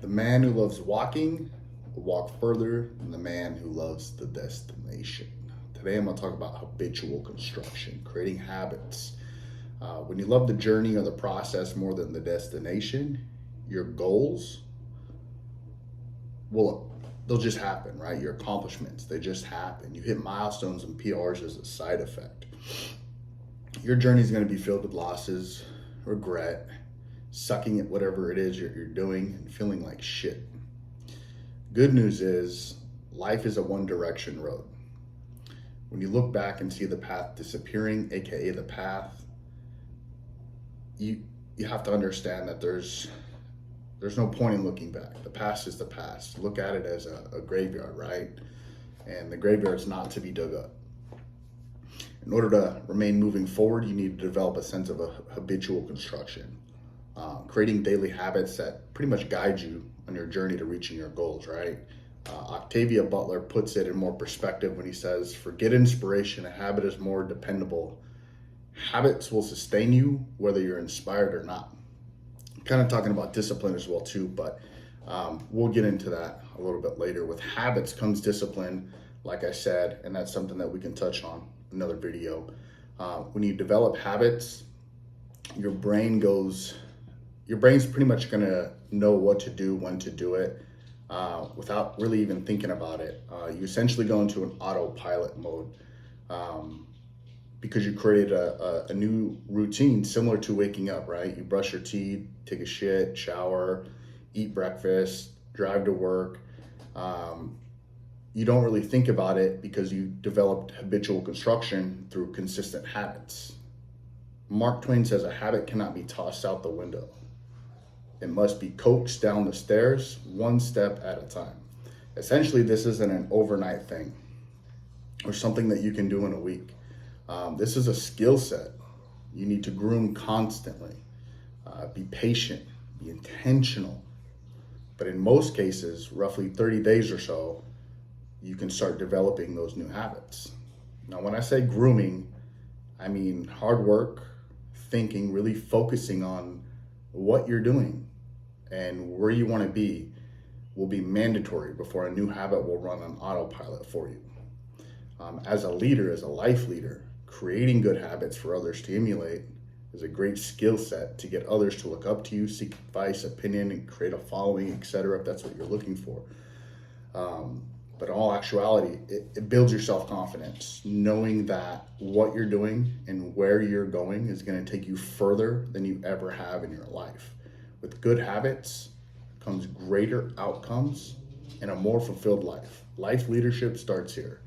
The man who loves walking will walk further than the man who loves the destination. Today I'm going to talk about habitual construction, creating habits. When you love the journey or the process more than the destination, your goals will they'll just happen, right? Your accomplishments, they just happen. You hit milestones and PRs as a side effect. Your journey is going to be filled with losses, regret, sucking at whatever it is you're doing and feeling like shit. Good news is life is a one direction road. When you look back and see the path disappearing, aka the path, you have to understand that there's no point in looking back. The past is the past. Look at it as a graveyard, right? And the graveyard's not to be dug up. In order to remain moving forward, you need to develop a sense of a habitual construction, creating daily habits that pretty much guide you on your journey to reaching your goals, right? Octavia Butler puts it in more perspective when he says, forget inspiration, a habit is more dependable. Habits will sustain you whether you're inspired or not. Kind of talking about discipline as well too, but we'll get into that a little bit later. With habits comes discipline, like I said, and that's something that we can touch on in another video. When you develop habits, your brain's pretty much gonna know what to do, when to do it, without really even thinking about it. You essentially go into an autopilot mode because you created a new routine similar to waking up, right? You brush your teeth, take a shit, shower, eat breakfast, drive to work. You don't really think about it because you developed habitual construction through consistent habits. Mark Twain says a habit cannot be tossed out the window. It must be coaxed down the stairs one step at a time. Essentially, this isn't an overnight thing or something that you can do in a week. This is a skill set you need to groom constantly. Be patient, be intentional. But in most cases, roughly 30 days or so, you can start developing those new habits. Now, when I say grooming, I mean hard work, thinking, really focusing on what you're doing and where you want to be will be mandatory before a new habit will run on autopilot for you. As a leader, as a life leader, creating good habits for others to emulate is a great skill set to get others to look up to you, seek advice, opinion, and create a following, etc., if that's what you're looking for. But in all actuality, it builds your self-confidence, knowing that what you're doing and where you're going is going to take you further than you ever have in your life. With good habits comes greater outcomes and a more fulfilled life. Life leadership starts here.